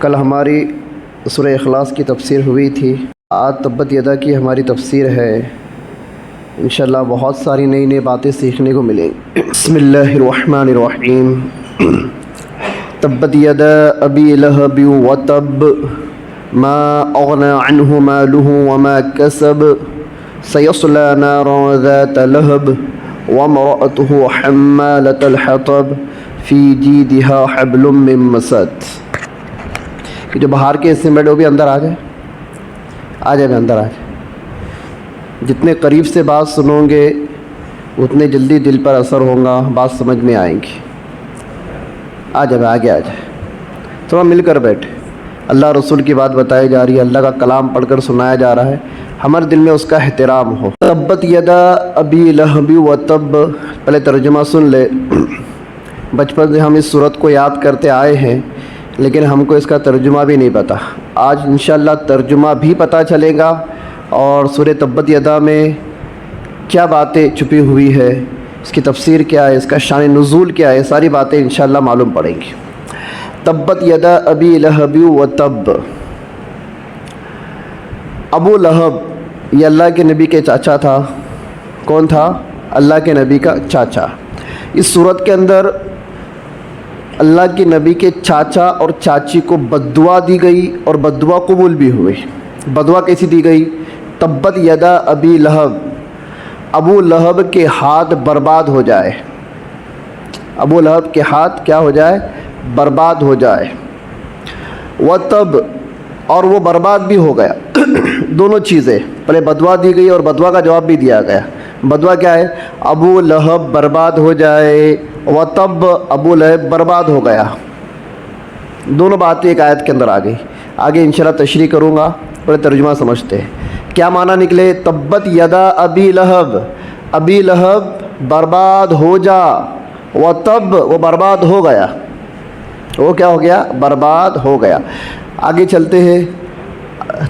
کل ہماری سورہ اخلاص کی تفسیر ہوئی تھی، آج تبت یدا کی ہماری تفسیر ہے۔ انشاءاللہ بہت ساری نئی نئی باتیں سیکھنے کو ملیں گی۔ بسم اللہ الرحمن الرحیم۔ تبت یدا ابی لہب وتب ما اغنى عنہ مالہ وما کسب سیصلی نارا ذات لہب وامرأته حمالۃ الحطب فی جیدها حبل من مسد۔ کہ جو باہر کے حصے میں بیٹھے وہ بھی اندر آ جائے اندر آ جائے۔ جتنے قریب سے بات سنو گے اتنے جلدی دل پر اثر ہوگا، بات سمجھ میں آئیں گی۔ آگے آ جائے، تھوڑا مل کر بیٹھے۔ اللہ رسول کی بات بتائی جا رہی ہے، اللہ کا کلام پڑھ کر سنایا جا رہا ہے، ہمارے دل میں اس کا احترام ہو۔ تبت یدا ابی لہب وتب، پہلے ترجمہ سن لے۔ بچپن سے ہم اس صورت کو یاد کرتے آئے ہیں لیکن ہم کو اس کا ترجمہ بھی نہیں پتہ۔ آج انشاءاللہ ترجمہ بھی پتہ چلے گا اور سورہ تبت یدا میں کیا باتیں چھپی ہوئی ہے، اس کی تفسیر کیا ہے، اس کا شان نزول کیا ہے، ساری باتیں انشاءاللہ معلوم پڑیں گی۔ تبت یدا ابی لہب وتب۔ ابو لہب یہ اللہ کے نبی کے چاچا تھا۔ کون تھا؟ اللہ کے نبی کا چاچا۔ اس صورت کے اندر اللہ کے نبی کے چاچا اور چاچی کو بددعا دی گئی اور بددعا قبول بھی ہوئی۔ بددعا کیسی دی گئی؟ تبت یدا ابی لہب، ابو لہب کے ہاتھ برباد ہو جائے۔ ابو لہب کے ہاتھ کیا ہو جائے؟ برباد ہو جائے۔ وتب، اور وہ برباد بھی ہو گیا۔ دونوں چیزیں، پہلے بددعا دی گئی اور بددعا کا جواب بھی دیا گیا۔ بددعا کیا ہے؟ ابو لہب برباد ہو جائے، وتب ابو لہب برباد ہو گیا۔ دونوں باتیں ایک آیت کے اندر آ گئی۔ آگے انشاءاللہ تشریح کروں گا، پہلے ترجمہ سمجھتے ہیں۔ کیا معنی نکلے؟ تبت یدا ابی لہب، ابی لہب برباد ہو جا، وتب وہ برباد ہو گیا۔ وہ کیا ہو گیا؟ برباد ہو گیا۔ آگے چلتے ہیں،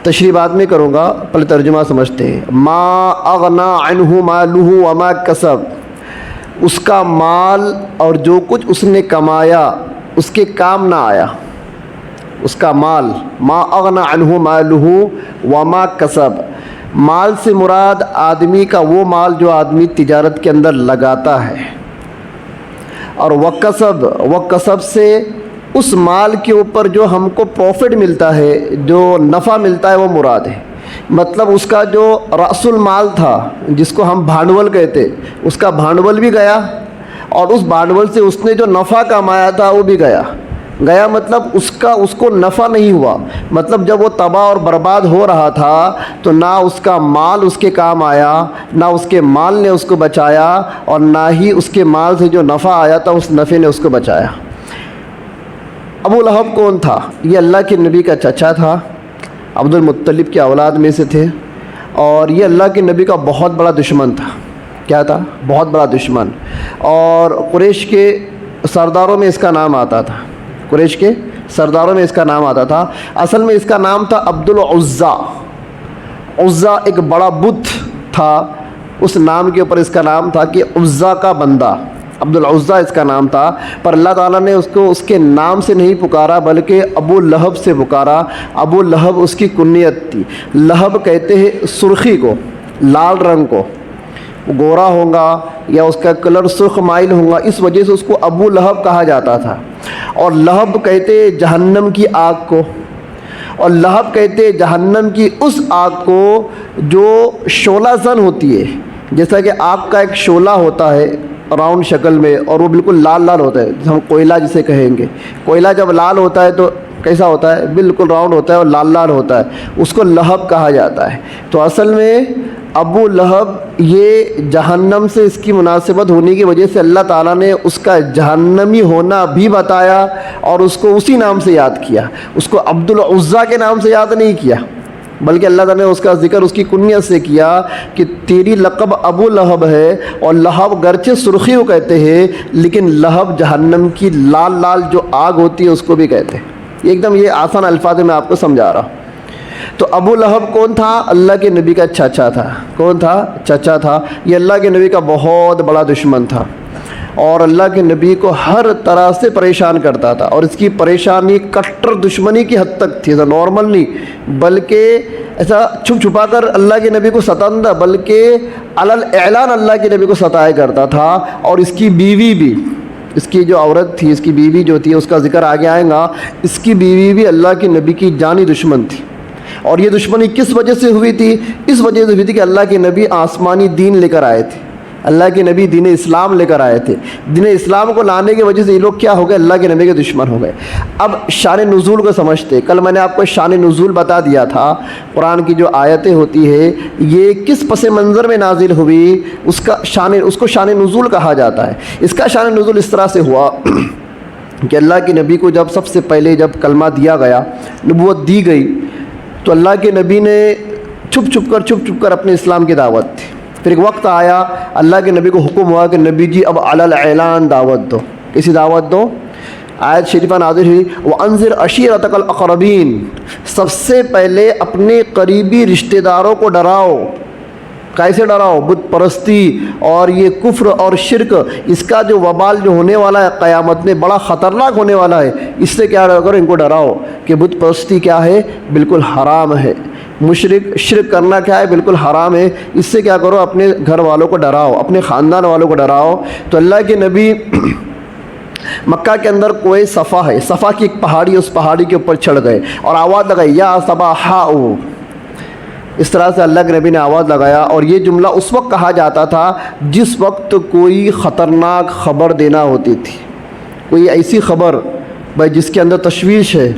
تشریح بعد میں کروں گا، پہلے ترجمہ سمجھتے ہیں۔ ما اغنا عنہ مالہ وما کسب، اس کا مال اور جو کچھ اس نے کمایا اس کے کام نہ آیا۔ اس کا مال، ما اغنا عنہ مالہ وما کسب، مال سے مراد آدمی کا وہ مال جو آدمی تجارت کے اندر لگاتا ہے، اور وکسب سے اس مال کے اوپر جو ہم کو پروفٹ ملتا ہے، جو نفع ملتا ہے، وہ مراد ہے۔ مطلب اس کا جو رأس المال تھا، جس کو ہم بھانڈول کہتے، اس کا بھانڈول بھی گیا اور اس بھانڈول سے اس نے جو نفع کمایا تھا وہ بھی گیا۔ مطلب اس کو نفع نہیں ہوا۔ مطلب جب وہ تباہ اور برباد ہو رہا تھا تو نہ اس کا مال اس کے کام آیا، نہ اس کے مال نے اس کو بچایا، اور نہ ہی اس کے مال سے جو نفع آیا تھا اس نفع نے اس کو بچایا۔ ابو لہب کون تھا؟ یہ اللہ کے نبی کا چچا تھا، عبد المطلب کی اولاد میں سے تھے، اور یہ اللہ کے نبی کا بہت بڑا دشمن تھا۔ کیا تھا؟ بہت بڑا دشمن۔ اور قریش کے سرداروں میں اس کا نام آتا تھا، قریش کے سرداروں میں اس کا نام آتا تھا۔ اصل میں اس کا نام تھا عبد العزیٰ۔ عزیٰ ایک بڑا بت تھا، اس نام کے اوپر اس کا نام تھا کہ عزیٰ کا بندہ، عبد العزیٰ اس کا نام تھا۔ پر اللہ تعالیٰ نے اس کو اس کے نام سے نہیں پکارا بلکہ ابو لہب سے پکارا۔ ابو لہب اس کی کنیت تھی۔ لہب کہتے ہیں سرخی کو، لال رنگ کو، گورا ہوگا یا اس کا کلر سرخ مائل ہوگا، اس وجہ سے اس کو ابو لہب کہا جاتا تھا۔ اور لہب کہتے ہیں جہنم کی آگ کو، اور لہب کہتے ہیں جہنم کی اس آگ کو جو شعلہ زن ہوتی ہے۔ جیسا کہ آگ کا ایک شعلہ ہوتا ہے راؤنڈ شکل میں، اور وہ بالکل لال لال ہوتا ہے، ہم کوئلہ جسے کہیں گے۔ کوئلہ جب لال ہوتا ہے تو کیسا ہوتا ہے؟ بالکل راؤنڈ ہوتا ہے اور لال لال ہوتا ہے، اس کو لہب کہا جاتا ہے۔ تو اصل میں ابو لہب یہ جہنم سے اس کی مناسبت ہونے کی وجہ سے اللہ تعالیٰ نے اس کا جہنمی ہونا بھی بتایا اور اس کو اسی نام سے یاد کیا۔ اس کو عبد العزیٰ کے نام سے یاد نہیں کیا بلکہ اللہ تعالیٰ نے اس کا ذکر اس کی کنیت سے کیا کہ تیری لقب ابو لہب ہے، اور لہب گرچہ سرخی کو کہتے ہیں لیکن لہب جہنم کی لال لال جو آگ ہوتی ہے اس کو بھی کہتے ہیں۔ ایک دم یہ آسان الفاظ میں آپ کو سمجھا رہا ہوں۔ تو ابو لہب کون تھا؟ اللہ کے نبی کا چچا تھا۔ کون تھا؟ چچا تھا۔ یہ اللہ کے نبی کا بہت بڑا دشمن تھا۔ اور اللہ کے نبی کو ہر طرح سے پریشان کرتا تھا، اور اس کی پریشانی کٹر دشمنی کی حد تک تھی، ایسا نارمل نہیں، بلکہ ایسا چھپ چھپا کر اللہ کے نبی کو ستانا تھا، بلکہ علل اعلان اللہ کے نبی کو ستایا کرتا تھا۔ اور اس کی بیوی بھی، اس کی جو عورت تھی، اس کی بیوی جو تھی، اس کا ذکر آگے آئے گا، اس کی بیوی بھی اللہ کے نبی کی جانی دشمن تھی۔ اور یہ دشمنی کس وجہ سے ہوئی تھی؟ اس وجہ سے ہوئی تھی کہ اللہ کے نبی آسمانی دین لے کر آئے تھے، اللہ کے نبی دین اسلام لے کر آئے تھے۔ دین اسلام کو لانے کی وجہ سے یہ لوگ کیا ہو گئے؟ اللہ کے نبی کے دشمن ہو گئے۔ اب شان نزول کو سمجھتے، کل میں نے آپ کو شان نزول بتا دیا تھا، قرآن کی جو آیتیں ہوتی ہے یہ کس پس منظر میں نازل ہوئی، اس کو شان نزول کہا جاتا ہے۔ اس کا شان نزول اس طرح سے ہوا کہ اللہ کے نبی کو جب سب سے پہلے جب کلمہ دیا گیا، نبوت دی گئی، تو اللہ کے نبی نے چھپ چھپ کر اپنے اسلام کی دعوت دی۔ پھر ایک وقت آیا، اللہ کے نبی کو حکم ہوا کہ نبی جی اب علی الاعلان دعوت دو۔ کیسی دعوت دو؟ آیت شریفہ نازل ہوئی وَأَنذِرْ عَشِيرَتَكَ الْأَقْرَبِينَ، سب سے پہلے اپنے قریبی رشتہ داروں کو ڈراؤ۔ کیسے ڈراؤ؟ بت پرستی اور یہ کفر اور شرک، اس کا جو وبال جو ہونے والا ہے قیامت میں بڑا خطرناک ہونے والا ہے، اس سے کیا کرو؟ ان کو ڈراؤ کہ بت پرستی کیا ہے؟ بالکل حرام ہے۔ شرک کرنا کیا ہے؟ بالکل حرام ہے۔ اس سے کیا کرو؟ اپنے گھر والوں کو ڈراؤ، اپنے خاندان والوں کو ڈراؤ۔ تو اللہ کے نبی مکہ کے اندر کوئی صفا ہے، صفا کی ایک پہاڑی، اس پہاڑی کے اوپر چڑھ گئے اور آواز لگائی یا صباحاؤ، اس طرح سے اللہ کے نبی نے آواز لگایا۔ اور یہ جملہ اس وقت کہا جاتا تھا جس وقت کوئی خطرناک خبر دینا ہوتی تھی، کوئی ایسی خبر بھائی جس کے اندر تشویش ہے،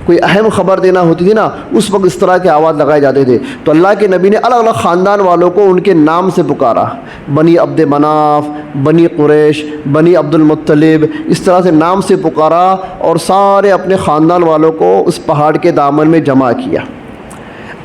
کوئی اہم خبر دینا ہوتی تھی نا، اس وقت اس طرح کے آواز لگائے جاتے تھے۔ تو اللہ کے نبی نے الگ الگ خاندان والوں کو ان کے نام سے پکارا، بنی عبد مناف، بنی قریش، بنی عبد المطلب، اس طرح سے نام سے پکارا اور سارے اپنے خاندان والوں کو اس پہاڑ کے دامن میں جمع کیا۔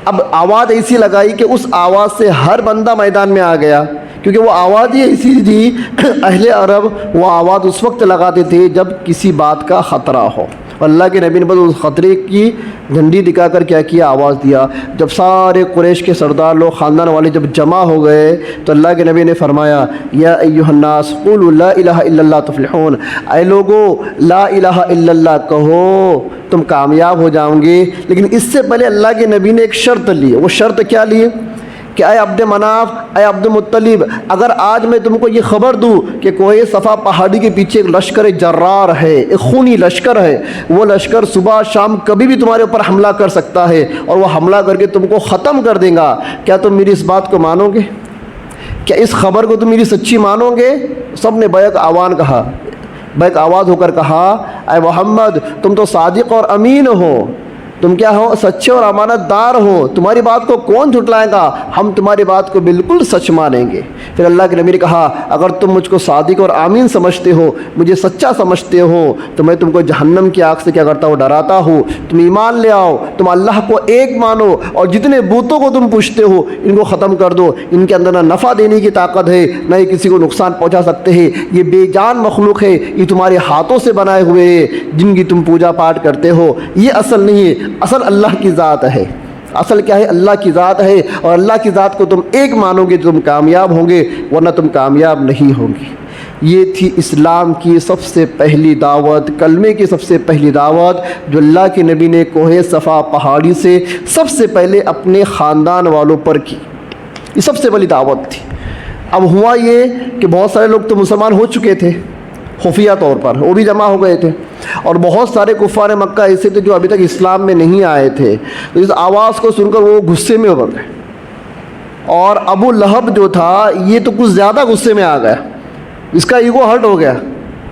اب آواز ایسی لگائی کہ اس آواز سے ہر بندہ میدان میں آ گیا، کیونکہ وہ آواز ہی ایسی تھی، اہل عرب وہ آواز اس وقت لگاتے تھے جب کسی بات کا خطرہ ہو۔ اللہ کے نبی نے بس اس خطرے کی جھنڈی دکھا کر کیا کیا؟ آواز دیا۔ جب سارے قریش کے سردار لوگ، خاندان والے جب جمع ہو گئے تو اللہ کے نبی نے فرمایا یا ایھا الناس قولوا لا الہ الا اللہ تفلحون، اے لوگو لا الہ الا اللہ کہو تم کامیاب ہو جاؤ گے۔ لیکن اس سے پہلے اللہ کے نبی نے ایک شرط لی۔ وہ شرط کیا لی؟ کہ اے عبد مناف، اے عبد المطلب، اگر آج میں تم کو یہ خبر دوں کہ کوہ صفا پہاڑی کے پیچھے ایک لشکر جرار ہے، ایک خونی لشکر ہے، وہ لشکر صبح شام کبھی بھی تمہارے اوپر حملہ کر سکتا ہے اور وہ حملہ کر کے تم کو ختم کر دے گا، کیا تم میری اس بات کو مانو گے؟ کیا اس خبر کو تم میری سچی مانو گے؟ سب نے بیک آوان کہا، بیک آواز ہو کر کہا اے محمد تم تو صادق اور امین ہو، تم کیا ہو؟ سچے اور امانت دار ہو، تمہاری بات کو کون جھٹلائے گا؟ ہم تمہاری بات کو بالکل سچ مانیں گے۔ پھر اللہ کے نبی نے کہا اگر تم مجھ کو صادق اور آمین سمجھتے ہو، مجھے سچا سمجھتے ہو، تو میں تم کو جہنم کی آگ سے کیا کرتا ہوں؟ ڈراتا ہوں۔ تم ایمان لے آؤ، تم اللہ کو ایک مانو، اور جتنے بتوں کو تم پوجتے ہو ان کو ختم کر دو۔ ان کے اندر نہ نفع دینے کی طاقت ہے، نہ یہ کسی کو نقصان پہنچا سکتے ہیں، یہ بے جان مخلوق ہے، یہ تمہارے ہاتھوں سے بنائے ہوئے جن کی تم پوجا پاٹ کرتے ہو، یہ اصل نہیں ہے، اصل اللہ کی ذات ہے۔ اصل کیا ہے؟ اللہ کی ذات ہے، اور اللہ کی ذات کو تم ایک مانو گے تو تم کامیاب ہوں گے، ورنہ تم کامیاب نہیں ہوں گے۔ یہ تھی اسلام کی سب سے پہلی دعوت، کلمے کی سب سے پہلی دعوت جو اللہ کے نبی نے کوہ صفا پہاڑی سے سب سے پہلے اپنے خاندان والوں پر کی۔ یہ سب سے بڑی دعوت تھی۔ اب ہوا یہ کہ بہت سارے لوگ تو مسلمان ہو چکے تھے خفیہ طور پر، وہ بھی جمع ہو گئے تھے، اور بہت سارے کفار مکہ ایسے تھے جو ابھی تک اسلام میں نہیں آئے تھے، تو اس آواز کو سن کر وہ غصے میں ابھر گئے۔ اور ابو لہب جو تھا یہ تو کچھ زیادہ غصے میں آ گیا، اس کا ایگو ہرٹ ہو گیا،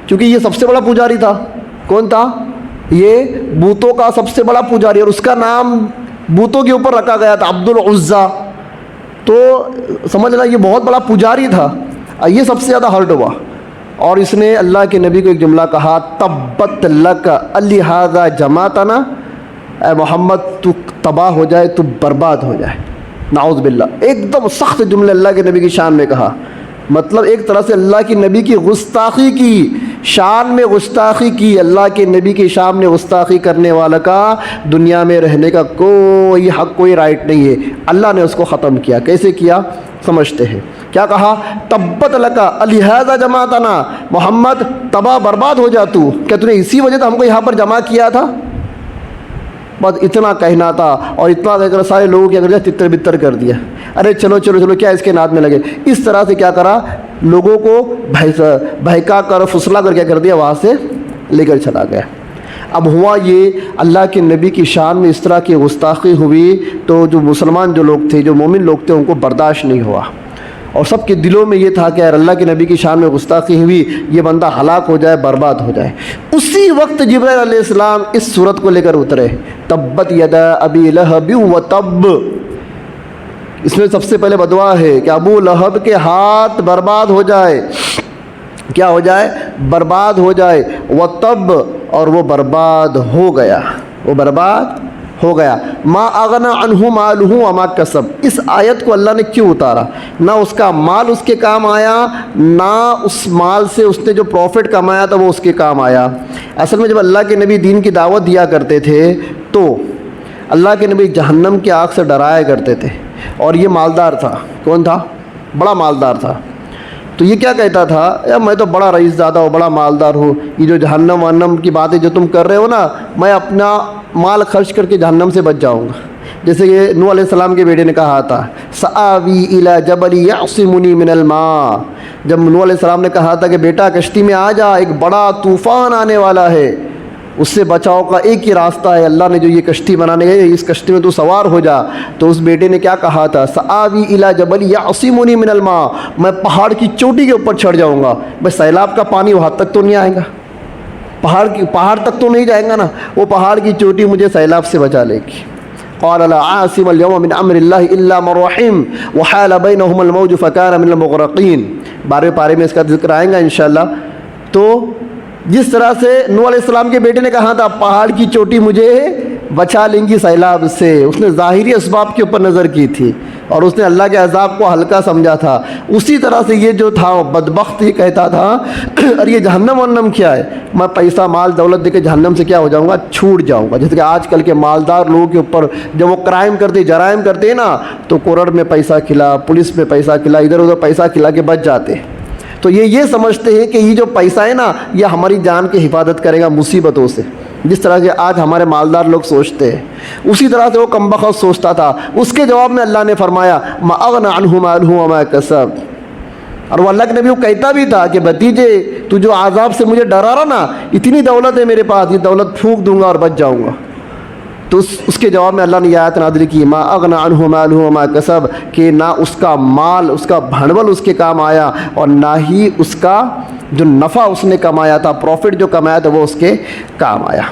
کیونکہ یہ سب سے بڑا پجاری تھا۔ کون تھا؟ یہ بتوں کا سب سے بڑا پجاری، اور اس کا نام بتوں کے اوپر رکھا گیا تھا عبد العزیٰ، تو سمجھ لیں یہ بہت بڑا پجاری تھا۔ یہ سب سے زیادہ ہرٹ ہوا، اور اس نے اللہ کے نبی کو ایک جملہ کہا تبت لک لہذا جمعتنا، اے محمد تو تباہ ہو جائے، تو برباد ہو جائے، نعوذ باللہ۔ ایک دم سخت جملے اللہ کے نبی کی شان میں کہا، مطلب ایک طرح سے اللہ کے نبی کی گستاخی کی، شان میں گستاخی کی۔ اللہ کے نبی کی شان میں گستاخی کرنے والا کا دنیا میں رہنے کا کوئی حق، کوئی رائٹ نہیں ہے۔ اللہ نے اس کو ختم کیا۔ کیسے کیا؟ سمجھتے ہیں. کیا کہا؟ تبت لکا الہذا جماعتنا، محمد تباہ برباد ہو جا تو، کیا تو نے اسی وجہ سے ہم کو یہاں پر جمع کیا تھا؟ بس اتنا کہنا تھا، اور اتنا کہہ کر سارے لوگوں کے اندر تتر بتر کر دیا. ارے چلو چلو چلو، کیا اس کے ناد میں لگے. اس طرح سے کیا کرا، لوگوں کو بہکا کر پھسلا کر کیا کر دیا، وہاں سے لے کر چلا گیا. اب ہوا یہ، اللہ کے نبی کی شان میں اس طرح کی گستاخی ہوئی تو جو مسلمان جو لوگ تھے، جو مومن لوگ تھے، ان کو برداشت نہیں ہوا، اور سب کے دلوں میں یہ تھا کہ اگر اللہ کے نبی کی شان میں گستاخی ہوئی، یہ بندہ ہلاک ہو جائے، برباد ہو جائے. اسی وقت جبرائیل علیہ السلام اس صورت کو لے کر اترے، تبت یدا ابی لہب و تب. اس میں سب سے پہلے بدعا ہے کہ ابو لہب کے ہاتھ برباد ہو جائے. کیا ہو جائے؟ برباد ہو جائے. و تب، اور وہ برباد ہو گیا، وہ برباد ہو گیا. ما اغنا عنہ مالہ وما کسب. اس آیت کو اللہ نے کیوں اتارا؟ نہ اس کا مال اس کے کام آیا، نہ اس مال سے اس نے جو پروفٹ کمایا تھا وہ اس کے کام آیا. اصل میں جب اللہ کے نبی دین کی دعوت دیا کرتے تھے تو اللہ کے نبی جہنم کی آگ سے ڈرایا کرتے تھے. اور یہ مالدار تھا. کون تھا؟ بڑا مالدار تھا. تو یہ کیا کہتا تھا؟ یا میں تو بڑا رئیس زادہ ہوں، بڑا مالدار ہوں، یہ جو جہنم وہنم کی باتیں جو تم کر رہے ہو نا، میں اپنا مال خرچ کر کے جہنم سے بچ جاؤں گا. جیسے کہ نوح علیہ السلام کے بیٹے نے کہا تھا، سآوی الی جبل یعصمنی من الماء. جب نوح علیہ السلام نے کہا تھا کہ بیٹا کشتی میں آ جا، ایک بڑا طوفان آنے والا ہے، اس سے بچاؤ کا ایک ہی راستہ ہے، اللہ نے جو یہ کشتی بنانے گئے، اس کشتی میں تو سوار ہو جا. تو اس بیٹے نے کیا کہا تھا؟ سآوی الی جبل یعصمنی من الماء. میں پہاڑ کی چوٹی کے اوپر چڑھ جاؤں گا. بس سیلاب کا پانی وہاں تک تو نہیں آئے گا، پہاڑ تک تو نہیں جائے گا نا، وہ پہاڑ کی چوٹی مجھے سیلاب سے بچا لے گی. قال لا عاصم اليوم من امر الله الا من رحم وحال بينهم الموج فكان من المغرقين. 12ویں پارے میں اس کا ذکر آئے گا انشاءاللہ. تو جس طرح سے نوح علیہ السلام کے بیٹے نے کہا تھا پہاڑ کی چوٹی مجھے بچا لیں گی سیلاب سے، اس نے ظاہری اسباب کے اوپر نظر کی تھی اور اس نے اللہ کے عذاب کو ہلکا سمجھا تھا. اسی طرح سے یہ جو تھا بدبخت یہ کہتا تھا ارے یہ جہنم ونم کیا ہے، میں پیسہ مال دولت دے کے جہنم سے کیا ہو جاؤں گا، چھوٹ جاؤں گا. جیسے کہ آج کل کے مالدار لوگوں کے اوپر جب وہ کرائم کرتے، جرائم کرتے ہیں نا، تو کوڑ میں پیسہ کھلا، پولیس میں پیسہ کھلا، ادھر ادھر پیسہ کھلا کے بچ جاتے. تو یہ سمجھتے ہیں کہ یہ جو پیسہ ہے نا، یہ ہماری جان کی حفاظت کرے گا مصیبتوں سے. جس طرح سے آج ہمارے مالدار لوگ سوچتے ہیں، اسی طرح سے وہ کمبخت سوچتا تھا. اس کے جواب میں اللہ نے فرمایا ما اغنى عنہ مالہ وما کسب. اور وہ اللہ کے نبی کو کہتا بھی تھا کہ بھتیجے تو جو عذاب سے مجھے ڈرا رہا نا، اتنی دولت ہے میرے پاس، یہ دولت پھونک دوں گا اور بچ جاؤں گا. تو اس کے جواب میں اللہ نے یہ آیت نازل کی ما اغنى عنہ مالہ وما کسب، کہ نہ اس کا مال، اس کا بھنڈول اس کے کام آیا، اور نہ ہی اس کا جو نفع اس نے کمایا تھا، پروفٹ جو کمایا تھا، وہ اس کے کام آیا.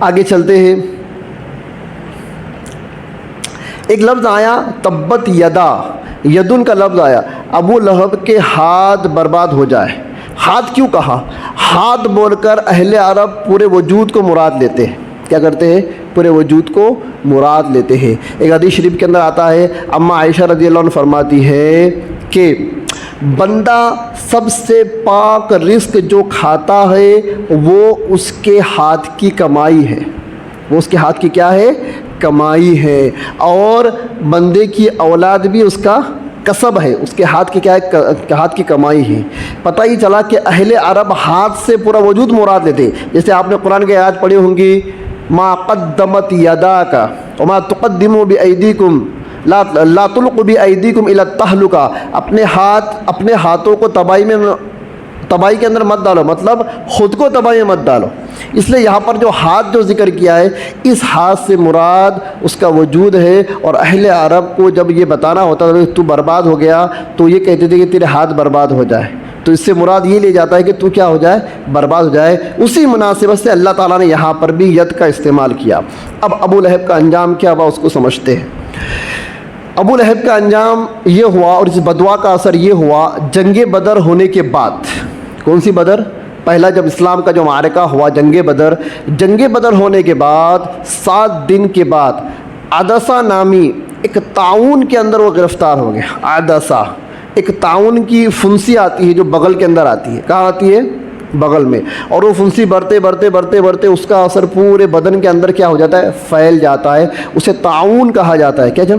آگے چلتے ہیں. ایک لفظ آیا تبت یدا، یدن کا لفظ آیا. ابو لہب کے ہاتھ برباد ہو جائے. ہاتھ کیوں کہا؟ ہاتھ بول کر اہل عرب پورے وجود کو مراد لیتے ہیں. کیا کرتے ہیں؟ پورے وجود کو مراد لیتے ہیں. ایک حدیث شریف کے اندر آتا ہے، اما عائشہ رضی اللہ عنہ فرماتی ہے کہ بندہ سب سے پاک رزق جو کھاتا ہے وہ اس کے ہاتھ کی کمائی ہے. وہ اس کے ہاتھ کی کیا ہے؟ کمائی ہے. اور بندے کی اولاد بھی اس کا کسب ہے، اس کے ہاتھ کی کیا ہے؟ ہاتھ کی کمائی ہے. پتہ ہی چلا کہ اہل عرب ہاتھ سے پورا وجود مراد لیتے. جیسے آپ نے قرآن کی آیات پڑھی ہوں گی، ما قدمت یداک وما تقدموا بایدیکم لا تلقوا بایدیکم الی التہلکہ. اپنے ہاتھوں کو تباہی کے اندر مت ڈالو، مطلب خود کو تباہی میں مت ڈالو. اس لیے یہاں پر جو ہاتھ جو ذکر کیا ہے، اس ہاتھ سے مراد اس کا وجود ہے. اور اہل عرب کو جب یہ بتانا ہوتا تھا کہ تو برباد ہو گیا، تو یہ کہتے تھے کہ تیرے ہاتھ برباد ہو جائے. تو اس سے مراد یہ لے جاتا ہے کہ تو کیا ہو جائے؟ برباد ہو جائے. اسی مناسبت سے اللہ تعالیٰ نے یہاں پر بھی ید کا استعمال کیا. اب ابو لہب کا انجام کیا ہوا اس کو سمجھتے ہیں. ابو لہب کا انجام یہ ہوا، اور اس بدعا کا اثر یہ ہوا جنگ بدر ہونے کے بعد. کون سی بدر؟ پہلا جب اسلام کا جو معرکہ ہوا جنگ بدر. جنگ بدر ہونے کے بعد 7 دن کے بعد عدسہ نامی ایک طاعون کے اندر وہ گرفتار ہو گیا. عدسہ ایک طاعون کی فنسی آتی ہے جو بغل کے اندر آتی ہے. کہاں آتی ہے؟ بغل میں. اور وہ فنسی بڑھتے اس کا اثر پورے بدن کے اندر کیا ہو جاتا ہے؟ پھیل جاتا ہے. اسے طاعون کہا جاتا ہے. کیا جب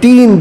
3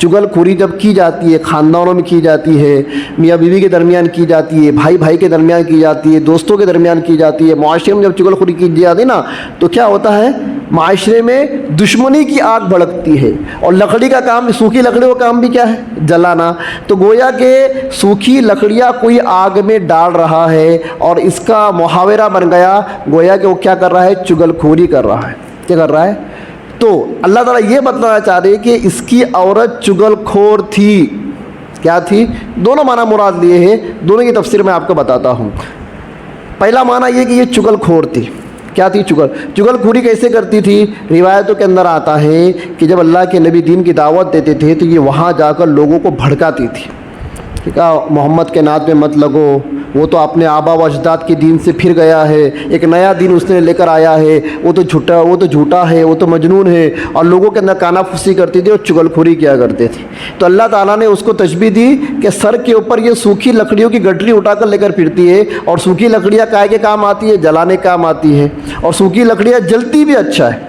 چغل خوری جب کی جاتی ہے خاندانوں میں کی جاتی ہے، میاں بیوی کے درمیان کی جاتی ہے، بھائی بھائی کے درمیان کی جاتی ہے، دوستوں کے درمیان کی جاتی ہے، معاشرے میں جب چغل خوری کی جاتی ہے نا تو کیا ہوتا ہے، معاشرے میں دشمنی کی آگ بھڑکتی ہے۔ اور لکڑی کا کام، سوکھی لکڑی کا کام بھی کیا ہے، جلانا۔ تو گویا کہ سوکھی لکڑیاں کوئی آگ میں ڈال رہا ہے اور اس کا محاورہ بن گیا گویا کہ وہ کیا کر رہا ہے، چغل خوری کر رہا ہے۔ کیا کر رہا ہے؟ تو اللہ تعالیٰ یہ بتلانا چاہ رہے کہ اس کی عورت چغل خور تھی۔ کیا تھی؟ دونوں معنی مراد لیے ہیں، دونوں کی تفسیر میں آپ کو بتاتا ہوں۔ پہلا معنی یہ کہ یہ چغل خور تھی۔ کیا تھی؟ چغل خوری کیسے کرتی تھی؟ روایتوں کے اندر آتا ہے کہ جب اللہ کے نبی دین کی دعوت دیتے تھے تو یہ وہاں جا کر لوگوں کو بھڑکاتی تھی کہ کہا محمد کے نعت میں مت لگو، وہ تو اپنے آبا و اجداد کے دین سے پھر گیا ہے، ایک نیا دین اس نے لے کر آیا ہے، وہ تو جھوٹا ہے، وہ تو مجنون ہے، اور لوگوں کے اندر کانا پھوسی کرتی تھی اور چغل خوری کیا کرتے تھے۔ تو اللہ تعالیٰ نے اس کو تشبیہ دی کہ سر کے اوپر یہ سوکھی لکڑیوں کی گٹری اٹھا کر لے کر پھرتی ہے، اور سوکھی لکڑیاں کائے کے کام آتی ہے، جلانے کے کام آتی ہے، اور سوکھی لکڑیاں جلتی بھی اچھا ہے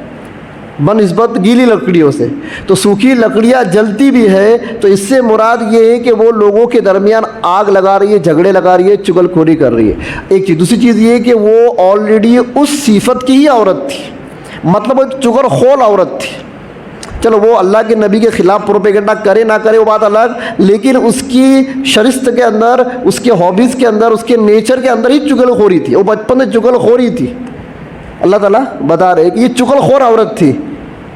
بنسبت گیلی لکڑیوں سے۔ تو سوکھی لکڑیاں جلتی بھی ہے، تو اس سے مراد یہ ہے کہ وہ لوگوں کے درمیان آگ لگا رہی ہے، جھگڑے لگا رہی ہے، چغل خوری کر رہی ہے۔ ایک چیز، دوسری چیز یہ کہ وہ آلریڈی اس صفت کی ہی عورت تھی، مطلب ایک چغل خور عورت تھی۔ چلو وہ اللہ کے نبی کے خلاف پروپیگنڈا کرے نہ کرے وہ بات الگ، لیکن اس کی شرست کے اندر، اس کے ہابیز کے اندر، اس کے نیچر کے اندر ہی چغل خوری تھی، وہ بچپن میں چغل خوری تھی۔ اللہ تعالیٰ بتا رہے کہ یہ چغل خور عورت تھی۔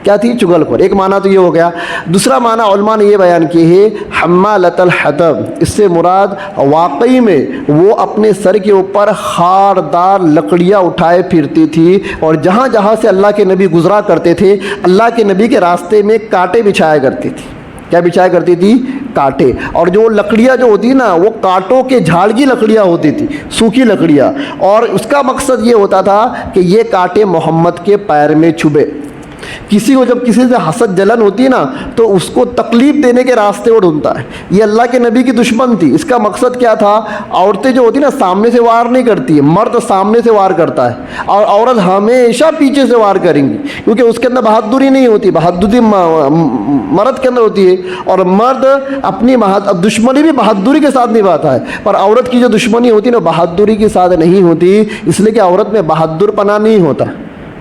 کیا تھی؟ چغل خور۔ ایک معنی تو یہ ہو گیا۔ دوسرا معنی علماء نے یہ بیان کی ہے حمالۃ الحطب، اس سے مراد واقعی میں وہ اپنے سر کے اوپر خاردار لکڑیاں اٹھائے پھرتی تھی، اور جہاں جہاں سے اللہ کے نبی گزرا کرتے تھے اللہ کے نبی کے راستے میں کانٹے بچھایا کرتی تھی۔ کیا بچھایا کرتی تھی؟ کانٹے۔ اور جو لکڑیاں جو ہوتی نا وہ کانٹوں کے جھاڑ کی لکڑیاں ہوتی تھی، سوکھی لکڑیاں، اور اس کا مقصد یہ ہوتا تھا کہ یہ کانٹے محمد کے پیر میں چھبے۔ کسی کو جب کسی سے حسد جلن ہوتی ہے نا تو اس کو تکلیف دینے کے راستے وہ ڈھونڈتا ہے۔ یہ اللہ کے نبی کی دشمن تھی۔ اس کا مقصد کیا تھا؟ عورتیں جو ہوتی نا سامنے سے وار نہیں کرتی، مرد سامنے سے وار کرتا ہے، اور عورت ہمیشہ پیچھے سے وار کریں گی، کیونکہ اس کے اندر بہادری نہیں ہوتی، بہادری مرد کے اندر ہوتی ہے، اور مرد اپنی دشمنی بھی بہادری کے ساتھ نبھاتا ہے، پر عورت کی جو دشمنی ہوتی ہے نا بہادری کے ساتھ نہیں ہوتی، اس لیے کہ عورت میں بہادر پنا نہیں ہوتا،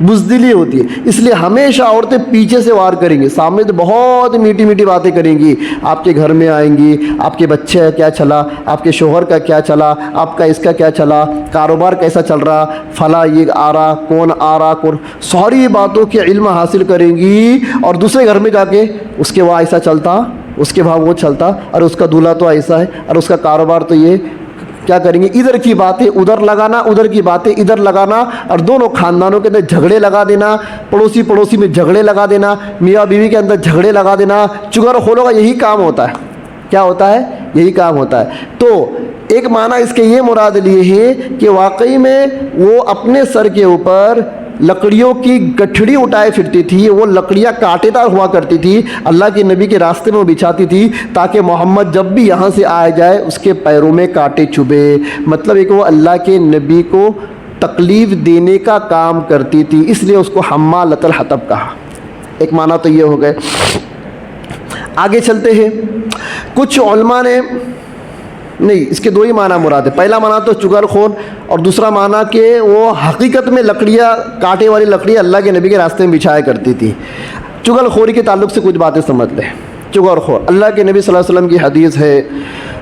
بزدلی ہوتی ہے۔ اس لیے ہمیشہ عورتیں پیچھے سے وار کریں گی، سامنے تو بہت میٹھی میٹھی باتیں کریں گی، آپ کے گھر میں آئیں گی، آپ کے بچے کا کیا چلا، آپ کے شوہر کا کیا چلا، آپ کا اس کا کیا چلا، کاروبار کیسا چل رہا، فلاں یہ آ رہا، کون آ رہا، کون، ساری باتوں کے علم حاصل کریں گی، اور دوسرے گھر میں جا کے اس کے وہاں ایسا چلتا، اس کے وہاں وہ چلتا، اور اس کا دولہا تو ایسا ہے، اور اس کا کاروبار تو یہ، کیا کریں گے، ادھر کی باتیں ادھر لگانا، ادھر کی باتیں ادھر لگانا، اور دونوں خاندانوں کے اندر جھگڑے لگا دینا، پڑوسی میں جھگڑے لگا دینا، میاں بیوی کے اندر جھگڑے لگا دینا۔ چغل خوروں کا یہی کام ہوتا ہے۔ کیا ہوتا ہے؟ یہی کام ہوتا ہے۔ تو ایک معنی اس کے یہ مراد لیے ہیں کہ واقعی میں وہ اپنے سر کے اوپر لکڑیوں کی گٹھڑی اٹھائے پھرتی تھی، وہ لکڑیاں کانٹے دار ہوا کرتی تھی، اللہ کے نبی کے راستے میں وہ بچھاتی تھی تاکہ محمد جب بھی یہاں سے آیا جائے اس کے پیروں میں کانٹے چبھے۔ مطلب ایک وہ اللہ کے نبی کو تکلیف دینے کا کام کرتی تھی، اس لیے اس کو حمالۃ الحطب کہا۔ ایک معنی تو یہ ہو گئے۔ آگے چلتے ہیں۔ کچھ علماء نے نہیں، اس کے دو ہی معنی مراد ہے۔ پہلا معنی تو چغل خور، اور دوسرا معنی کہ وہ حقیقت میں لکڑیاں، کانٹے والی لکڑیاں اللہ کے نبی کے راستے میں بچھایا کرتی تھی۔ چغل خوری کے تعلق سے کچھ باتیں سمجھ لیں۔ چغل خور، اللہ کے نبی صلی اللہ علیہ وسلم کی حدیث ہے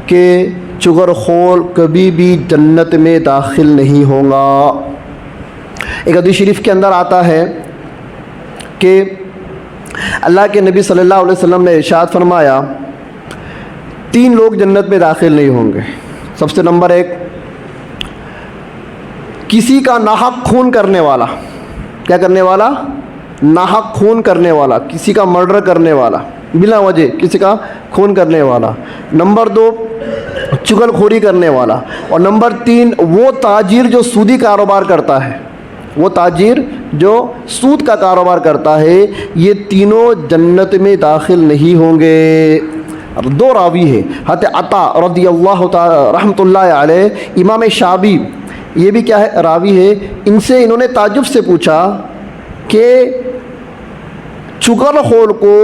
کہ چغل خور کبھی بھی جنت میں داخل نہیں ہوگا۔ ایک حدیث شریف کے اندر آتا ہے کہ اللہ کے نبی صلی اللہ علیہ وسلم نے ارشاد فرمایا 3 لوگ جنت میں داخل نہیں ہوں گے۔ سب سے نمبر 1، کسی کا ناحق خون کرنے والا۔ کیا کرنے والا؟ ناحق خون کرنے والا، کسی کا مرڈر کرنے والا، بلا وجہ کسی کا خون کرنے والا۔ نمبر 2، چغل خوری کرنے والا۔ اور نمبر 3، وہ تاجر جو سودی کاروبار کرتا ہے، وہ تاجر جو سود کا کاروبار کرتا ہے، یہ تینوں جنت میں داخل نہیں ہوں گے۔ 2 راوی ہے، حضرت عطا رضی اللہ تعالی رحمۃ اللہ علیہ، امام شعبی یہ بھی کیا ہے، راوی ہے۔ ان سے انہوں نے تعجب سے پوچھا کہ چغل خور کو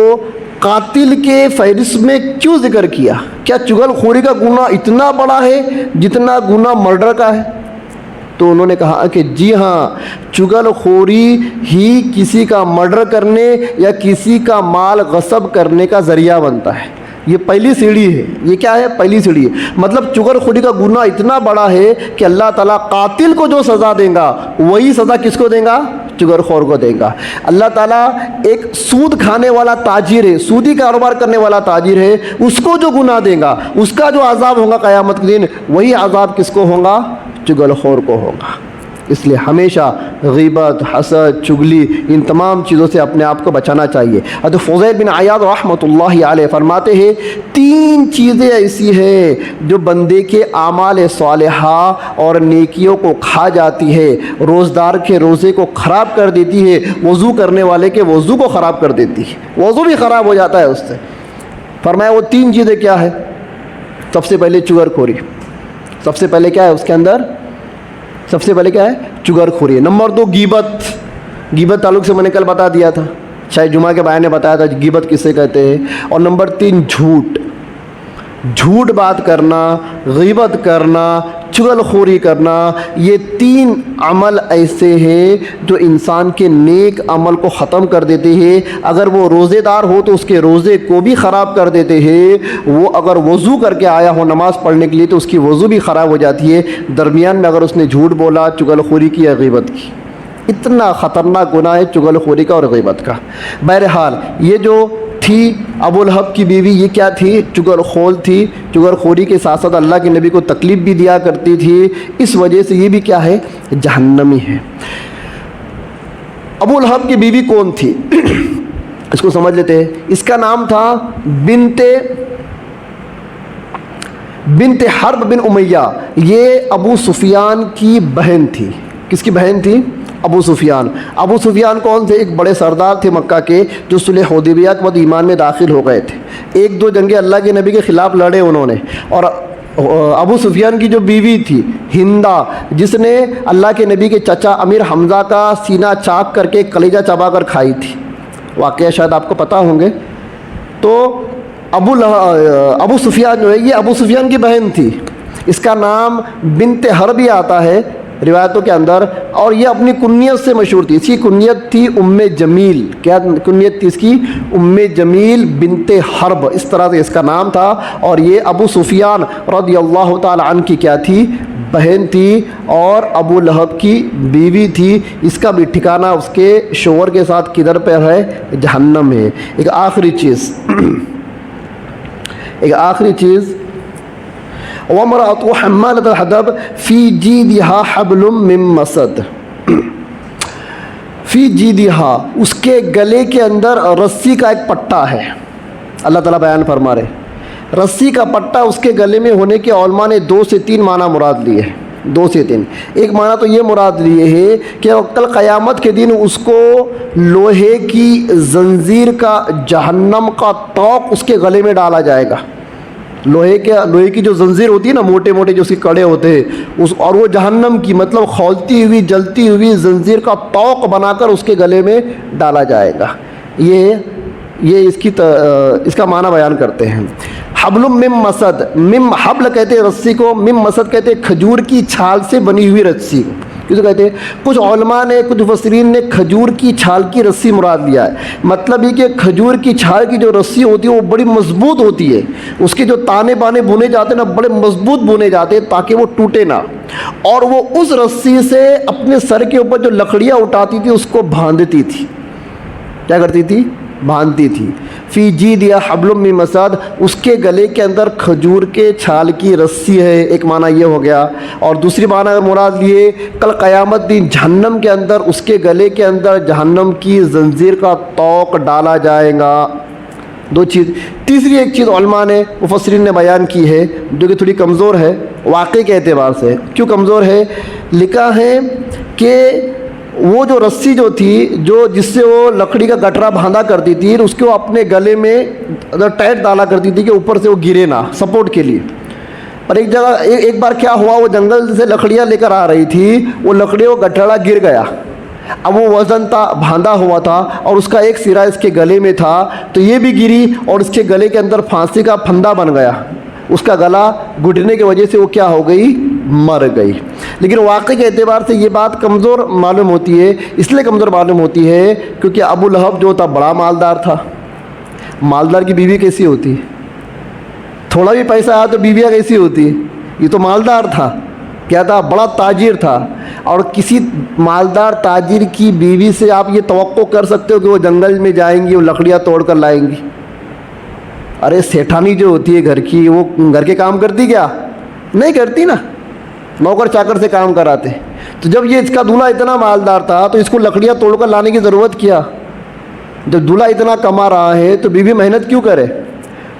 قاتل کے فہرست میں کیوں ذکر کیا؟ کیا چغل خوری کا گناہ اتنا بڑا ہے جتنا گناہ مرڈر کا ہے؟ تو انہوں نے کہا کہ جی ہاں، چغل خوری ہی کسی کا مرڈر کرنے یا کسی کا مال غصب کرنے کا ذریعہ بنتا ہے۔ یہ پہلی سیڑھی ہے۔ یہ کیا ہے؟ پہلی سیڑھی ہے۔ مطلب چغل خوری کا گناہ اتنا بڑا ہے کہ اللہ تعالیٰ قاتل کو جو سزا دیں گا وہی سزا کس کو دیں گا؟ چغل خور کو دیں گا۔ اللہ تعالیٰ ایک سود کھانے والا تاجر ہے، سودی کاروبار کرنے والا تاجر ہے، اس کو جو گناہ دیں گا، اس کا جو عذاب ہوگا قیامت کے دن، وہی عذاب کس کو ہوگا؟ چغل خور کو ہوگا۔ اس لیے ہمیشہ غیبت، حسد، چغلی، ان تمام چیزوں سے اپنے آپ کو بچانا چاہیے۔ حضرت فضیل بن عیاض رحمۃ اللہ علیہ فرماتے ہیں 3 چیزیں ایسی ہیں جو بندے کے اعمال صالحہ اور نیکیوں کو کھا جاتی ہے، روزدار کے روزے کو خراب کر دیتی ہے، وضو کرنے والے کے وضو کو خراب کر دیتی ہے، وضو بھی خراب ہو جاتا ہے اس سے۔ فرمایا وہ 3 چیزیں کیا ہے؟ سب سے پہلے چغل خوری۔ سب سے پہلے کیا ہے اس کے اندر؟ سب سے پہلے کیا ہے؟ چغل خوری۔ نمبر 2 غیبت۔ غیبت تعلق سے میں نے کل بتا دیا تھا، شاید جمعہ کے بیان نے بتایا تھا غیبت کسے کہتے ہیں۔ اور نمبر 3 جھوٹ۔ جھوٹ بات کرنا، غیبت کرنا، چغل خوری کرنا، یہ 3 عمل ایسے ہیں جو انسان کے نیک عمل کو ختم کر دیتے ہیں۔ اگر وہ روزے دار ہو تو اس کے روزے کو بھی خراب کر دیتے ہیں، وہ اگر وضو کر کے آیا ہو نماز پڑھنے کے لیے تو اس کی وضو بھی خراب ہو جاتی ہے، درمیان میں اگر اس نے جھوٹ بولا، چغل خوری کی یا غیبت کی۔ اتنا خطرناک گناہ ہے چغل خوری کا اور غیبت کا۔ بہرحال یہ جو تھی ابو لہب کی بیوی، یہ کیا تھی؟ چغل خور تھی۔ چغل خوری کے ساتھ ساتھ اللہ کے نبی کو تکلیف بھی دیا کرتی تھی، اس وجہ سے یہ بھی کیا ہے؟ جہنمی ہے۔ ابو لہب کی بیوی کون تھی؟ اس کو سمجھ لیتے ہیں۔ اس کا نام تھا بنت حرب بن امیہ۔ یہ ابو سفیان کی بہن تھی۔ کس کی بہن تھی؟ ابو سفیان۔ ابو سفیان کون تھے؟ ایک بڑے سردار تھے مکہ کے، جو صلح حدیبیہ کے بعد ایمان میں داخل ہو گئے تھے۔ 1-2 جنگیں اللہ کے نبی کے خلاف لڑے انہوں نے۔ اور ابو سفیان کی جو بیوی تھی ہندا، جس نے اللہ کے نبی کے چچا امیر حمزہ کا سینہ چاک کر کے کلیجہ چبا کر کھائی تھی، واقعہ شاید آپ کو پتہ ہوں گے۔ تو ابو سفیان جو ہے یہ ابو سفیان کی بہن تھی۔ اس کا نام بنت حرب ہی آتا ہے روایتوں کے اندر، اور یہ اپنی کنیت سے مشہور تھی۔ اس کی کنیت تھی ام جمیل۔ کیا کنیت تھی اس کی؟ ام جمیل بنت حرب، اس طرح سے اس کا نام تھا۔ اور یہ ابو سفیان رضی اللہ تعالی عنہ کی کیا تھی؟ بہن تھی، اور ابو لہب کی بیوی تھی۔ اس کا بھی ٹھکانہ اس کے شوہر کے ساتھ کدھر پہ ہے؟ جہنم ہے۔ ایک آخری چیز وَامْرَأَتُهُ حَمَّالَةَ الْحَطَبِ فِي جِيدِهَا حَبْلٌ مِّن مَّسَدٍ۔ فی جیدہا، اس کے گلے کے اندر رسی کا ایک پٹا ہے۔ اللہ تعالیٰ بیان فرما رہے، رسی کا پٹا اس کے گلے میں ہونے کے علماء نے 2 سے 3 معنی مراد لیے ہیں۔ 2 سے 3۔ ایک معنی تو یہ مراد لیے ہے کہ کل قیامت کے دن اس کو لوہے کی زنجیر کا، جہنم کا طوق اس کے گلے میں ڈالا جائے گا۔ لوہے کی جو زنجیر ہوتی ہے نا، موٹے موٹے جو اس کے کڑے ہوتے ہیں، اور وہ جہنم کی مطلب کھولتی ہوئی جلتی ہوئی زنجیر کا طوق بنا کر اس کے گلے میں ڈالا جائے گا۔ یہ اس کا معنی بیان کرتے ہیں۔ حبل من مسد، حبل کہتے ہیں رسی کو، من مسد کہتے ہیں کھجور کی چھال سے بنی ہوئی رسی کو۔ کسے کہتے ہیں؟ کچھ علماء نے، کچھ مفسرین نے کھجور کی چھال کی رسی مراد لیا ہے۔ مطلب یہ کہ کھجور کی چھال کی جو رسی ہوتی ہے وہ بڑی مضبوط ہوتی ہے، اس کے جو تانے بانے بنے جاتے ہیں نا، بڑے مضبوط بنے جاتے ہیں تاکہ وہ ٹوٹے نہ، اور وہ اس رسی سے اپنے سر کے اوپر جو لکڑیاں اٹھاتی تھی اس کو باندھتی تھی۔ کیا کرتی تھی؟ باندھتی تھی۔ فی جیدہا حبل من مسد، اس کے گلے کے اندر کھجور کے چھال کی رسی ہے۔ ایک معنی یہ ہو گیا، اور دوسری معنی اگر مراد لیے، کل قیامت دن جہنم کے اندر اس کے گلے کے اندر جہنم کی زنجیر کا طوق ڈالا جائے گا۔ 2 چیز۔ تیسری ایک چیز علماء نے، مفسرین نے بیان کی ہے، جو کہ تھوڑی کمزور ہے واقعے کے اعتبار سے۔ کیوں کمزور ہے؟ لکھا ہے کہ وہ جو رسی جو تھی، جس سے وہ لکڑی کا گٹرا باندھا کرتی تھی، اس کو اپنے گلے میں ٹائٹ ڈالا کرتی تھی کہ اوپر سے وہ گرے نہ، سپورٹ کے لیے۔ پر ایک جگہ ایک بار کیا ہوا، وہ جنگل سے لکڑیاں لے کر آ رہی تھی، وہ لکڑیوں کا گٹڑا گر گیا، اب وہ وزن تھا، باندھا ہوا تھا، اور اس کا ایک سرا اس کے گلے میں تھا، تو یہ بھی گری اور اس کے گلے کے اندر پھانسی کا پھندا بن گیا، اس کا گلا گھٹنے کی وجہ سے وہ کیا ہو گئی، مر گئی۔ لیکن واقعے کے اعتبار سے یہ بات کمزور معلوم ہوتی ہے، اس لیے کمزور معلوم ہوتی ہے کیونکہ ابو لہب جو تھا بڑا مالدار تھا۔ مالدار کی بیوی کیسی ہوتی ہے؟ تھوڑا بھی پیسہ آیا تو بیویاں کیسی ہوتی ہے؟ یہ تو مالدار تھا، کیا تھا، بڑا تاجر تھا۔ اور کسی مالدار تاجر کی بیوی سے آپ یہ توقع کر سکتے ہو کہ وہ جنگل میں جائیں گی، وہ لکڑیاں توڑ کر لائیں گی؟ ارے سیٹھانی جو ہوتی ہے گھر کی، وہ گھر کے کام کرتی کیا؟ نہیں کرتی نا، نوکر چاکر سے کام کراتے۔ تو جب یہ اس کا دولہا اتنا مالدار تھا تو اس کو لکڑیاں توڑ کر لانے کی ضرورت کیا؟ جب دولہا اتنا کما رہا ہے تو بیوی محنت کیوں کرے؟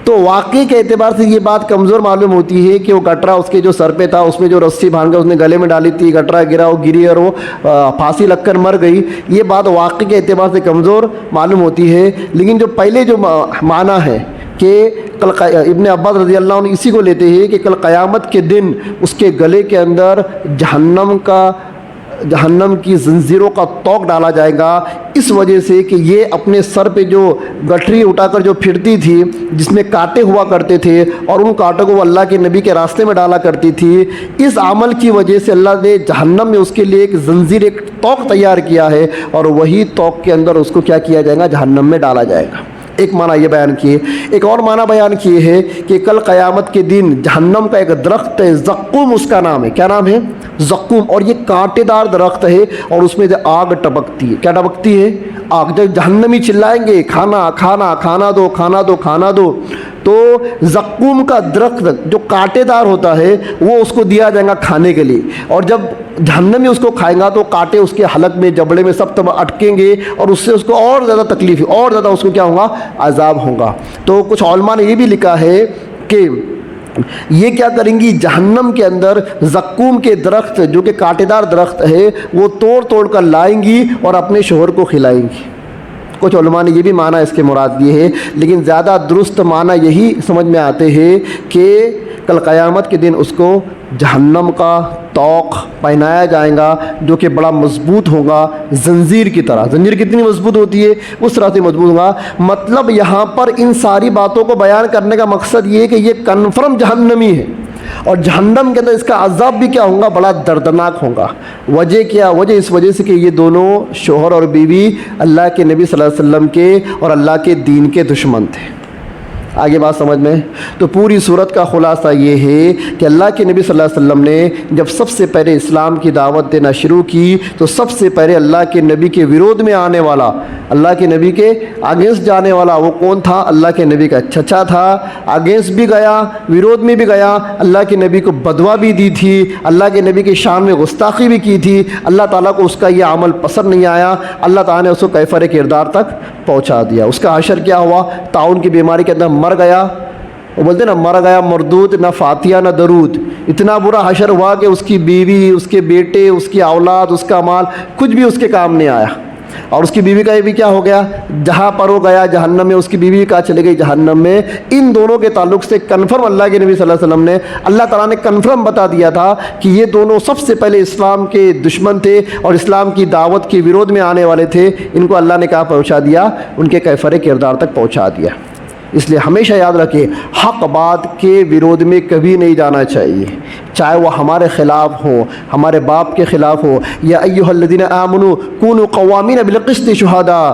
تو واقعی کے اعتبار سے یہ بات کمزور معلوم ہوتی ہے کہ وہ گٹرا اس کے جو سر پہ تھا، اس میں جو رسی باندھ کر اس نے گلے میں ڈالی تھی، گٹرا گرا، وہ گری اور وہ پھانسی لگ کر مر گئی۔ یہ بات واقعی کے اعتبار سے کمزور معلوم ہوتی ہے۔ لیکن جو پہلے جو معنی ہے کہ کل ابن عباس رضی اللہ عنہ اسی کو لیتے ہیں کہ کل قیامت کے دن اس کے گلے کے اندر جہنم کی زنجیروں کا توق ڈالا جائے گا، اس وجہ سے کہ یہ اپنے سر پہ جو گٹھری اٹھا کر جو پھرتی تھی، جس میں کانٹے ہوا کرتے تھے، اور ان کانٹوں کو وہ اللہ کے نبی کے راستے میں ڈالا کرتی تھی، اس عمل کی وجہ سے اللہ نے جہنم میں اس کے لیے ایک زنجیر، ایک توق تیار کیا ہے، اور وہی توق کے اندر اس کو کیا کیا جائے گا، جہنم میں ڈالا جائے گا۔ ایک معنی یہ بیان کیے، ایک اور معنی بیان کیے ہے کہ کل قیامت کے دن جہنم کا ایک درخت ہے، زقوم اس کا نام ہے۔ کیا نام ہے؟ زقوم۔ اور یہ کانٹے دار درخت ہے، اور اس میں آگ ٹپکتی ہے۔ کیا ٹپکتی ہے؟ آگ۔ جب جہنمی چلائیں گے کھانا کھانا، کھانا دو، کھانا دو، کھانا دو، تو زقوم کا درخت جو کانٹے دار ہوتا ہے وہ اس کو دیا جائے گا کھانے کے لیے، اور جب جہنمی اس کو کھائے گا تو کانٹے اس کے حلق میں، جبڑے میں سب تب اٹکیں گے، اور اس سے اس کو اور زیادہ تکلیف، اور زیادہ اس کو کیا ہوگا، عذاب ہوگا۔ تو کچھ علماء نے یہ بھی لکھا ہے کہ یہ کیا کریں گی، جہنم کے اندر زقوم کے درخت جو کہ کانٹے دار درخت ہے وہ توڑ توڑ کر لائیں گی اور اپنے شوہر کو کھلائیں گی۔ کچھ علماء نے یہ بھی معنی اس کے مراد یہ ہے، لیکن زیادہ درست معنی یہی سمجھ میں آتے ہیں کہ کل قیامت کے دن اس کو جہنم کا توق پہنایا جائے گا، جو کہ بڑا مضبوط ہوگا، زنجیر کی طرح۔ زنجیر کتنی مضبوط ہوتی ہے، اس طرح سے مضبوط ہوگا۔ مطلب یہاں پر ان ساری باتوں کو بیان کرنے کا مقصد یہ ہے کہ یہ کنفرم جہنمی ہے، اور جہنم کے اندر اس کا عذاب بھی کیا ہوگا، بڑا دردناک ہوگا۔ وجہ کیا؟ وجہ اس وجہ سے کہ یہ دونوں شوہر اور بیوی اللہ کے نبی صلی اللہ علیہ وسلم کے اور اللہ کے دین کے دشمن تھے۔ آگے بات سمجھ میں؟ تو پوری صورت کا خلاصہ یہ ہے کہ اللہ کے نبی صلی اللہ علیہ وسلم نے جب سب سے پہلے اسلام کی دعوت دینا شروع کی تو سب سے پہلے اللہ کے نبی کے وروਧ میں آنے والا، اللہ کے نبی کے اگینسٹ جانے والا وہ کون تھا؟ اللہ کے نبی کا چچا تھا۔ اگینسٹ بھی گیا، وروਧ میں بھی گیا، اللہ کے نبی کو بدوا بھی دی تھی، اللہ کے نبی کے شان میں گستاخی بھی کی تھی۔ اللہ تعالیٰ کو اس کا یہ عمل پسند نہیں آیا، اللہ تعالیٰ نے اس کو کیفر کردار تک پہنچا دیا۔ اس کا حشر کیا ہوا؟ طاعون کی بیماری کے اندر مر گیا۔ وہ بولتے نا، مر گیا مردود، نہ فاتحہ نہ درود۔ اتنا برا حشر ہوا کہ اس کی بیوی، اس کے بیٹے، اس کی اولاد، اس کا مال کچھ بھی اس کے کام نہیں آیا۔ اور اس کی بیوی کا یہ بھی کیا ہو گیا، جہاں پر وہ گیا جہنم میں، اس کی بیوی کہاں چلے گئی، جہنم میں۔ ان دونوں کے تعلق سے کنفرم اللہ کے نبی صلی اللہ علیہ وسلم نے، اللہ تعالیٰ نے کنفرم بتا دیا تھا کہ یہ دونوں سب سے پہلے اسلام کے دشمن تھے اور اسلام کی دعوت کے وروਧ میں آنے والے تھے۔ ان کو اللہ نے کہاں پہنچا دیا، ان کے کیفر کردار تک پہنچا دیا۔ اس لیے ہمیشہ یاد رکھیں، حق بات کے وروਧ میں کبھی نہیں جانا چاہیے، چاہے وہ ہمارے خلاف ہو، ہمارے باپ کے خلاف ہو۔ یا ایھا الذین آمنوا کونوا قوامین بالقسط شہداء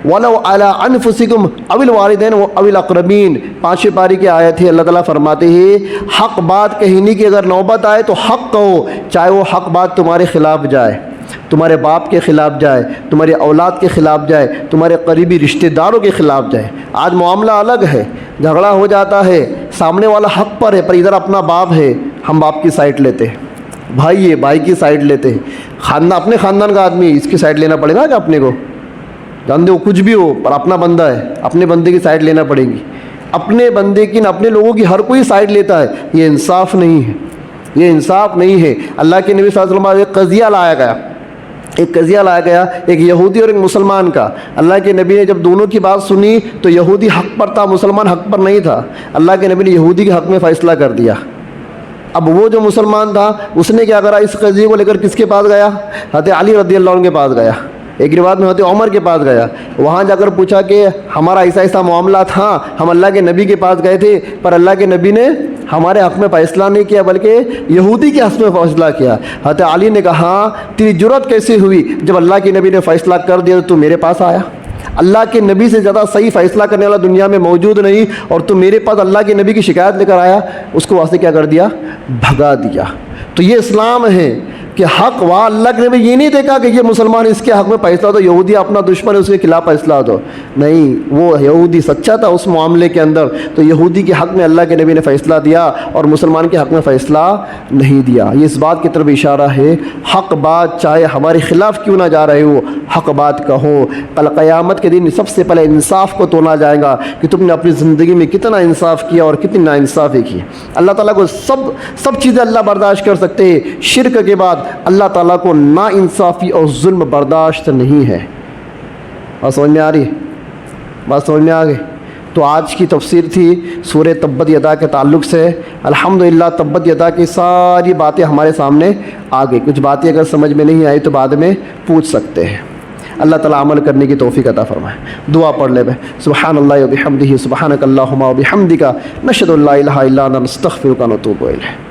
ولو علی انفسکم او الوالدین او الاقربین۔ 5ویں پاری کی آیت ہے، اللہ تعالیٰ فرماتے ہیں حق بات کہنے کی اگر نوبت آئے تو حق کہو، چاہے وہ حق بات تمہارے خلاف جائے، تمہارے باپ کے خلاف جائے، تمہاری اولاد کے خلاف جائے، تمہارے قریبی رشتہ داروں کے خلاف جائے۔ آج معاملہ الگ ہے، جھگڑا ہو جاتا ہے، سامنے والا حق پر ہے پر ادھر اپنا باپ ہے، ہم باپ کی سائڈ لیتے ہیں، بھائی ہے بھائی کی سائڈ لیتے ہیں، خاندان اپنے خاندان کا آدمی اس کی سائڈ لینا پڑے گا کہ اپنے کو، جانتے ہو کچھ بھی ہو پر اپنا بندہ ہے، اپنے بندے کی سائڈ لینا پڑے گی۔ اپنے بندے کی، اپنے لوگوں کی ہر کوئی سائڈ لیتا ہے، یہ انصاف نہیں ہے، یہ انصاف نہیں ہے۔ اللہ کے نبی صلی اللہ علیہ وسلم ایک قضیہ لایا گیا، ایک یہودی اور ایک مسلمان کا۔ اللہ کے نبی نے جب دونوں کی بات سنی تو یہودی حق پر تھا، مسلمان حق پر نہیں تھا۔ اللہ کے نبی نے یہودی کے حق میں فیصلہ کر دیا۔ اب وہ جو مسلمان تھا اس نے کیا کرا، اس قضیے کو لے کر کس کے پاس گیا، حضرت علی رضی اللہ عنہ کے پاس گیا۔ ایک روایت میں ہوتے عمر کے پاس گیا, وہاں جا کر پوچھا کہ ہمارا ایسا ایسا معاملہ تھا, ہم اللہ کے نبی کے پاس گئے تھے پر اللہ کے نبی نے ہمارے حق میں فیصلہ نہیں کیا بلکہ یہودی کے حق میں فیصلہ کیا. حضرت علی نے کہا ہاں تیری جرأت کیسے ہوئی, جب اللہ کے نبی نے فیصلہ کر دیا تو میرے پاس آیا؟ اللہ کے نبی سے زیادہ صحیح فیصلہ کرنے والا دنیا میں موجود نہیں, اور تو میرے پاس اللہ کے نبی کی شکایت لے کر آیا. اس کو واسطے کیا کر دیا؟ بھگا دیا. تو یہ اسلام ہے کہ حق وہاں اللہ کے نبی یہ نہیں دیکھا کہ یہ مسلمان اس کے حق میں فیصلہ دو, یہودی اپنا دشمن ہے اس کے خلاف فیصلہ دو. نہیں, وہ یہودی سچا تھا اس معاملے کے اندر, تو یہودی کے حق میں اللہ کے نبی نے فیصلہ دیا اور مسلمان کے حق میں فیصلہ نہیں دیا. یہ اس بات کی طرف اشارہ ہے حق بات چاہے ہمارے خلاف کیوں نہ جا رہے ہو, حق بات کہو. کل قیامت کے دن سب سے پہلے انصاف کو تولا جائے گا کہ تم نے اپنی زندگی میں کتنا انصاف کیا اور کتنی ناانصافی کی. اللہ تعالیٰ کو سب چیزیں اللہ برداشت کر سکتے ہیں, شرک کے بعد اللہ تعالیٰ کو نا انصافی اور ظلم برداشت نہیں ہے. بات سمجھ میں آ رہی ہے؟ بات سمجھ میں آ گئی؟ تو آج کی تفسیر تھی سورہ تبت یدا کے تعلق سے. الحمدللہ تبت یدا کی ساری باتیں ہمارے سامنے آ گئی. کچھ باتیں اگر سمجھ میں نہیں آئی تو بعد میں پوچھ سکتے ہیں. اللہ تعالیٰ عمل کرنے کی توفیق عطا فرمائے. دعا پڑھ لے بے. سبحان اللہ و بحمدہ, سبحانک اللہم و بحمدک, نشہد ان لا الہ الا انت, نستغفرک و نتوب الیک.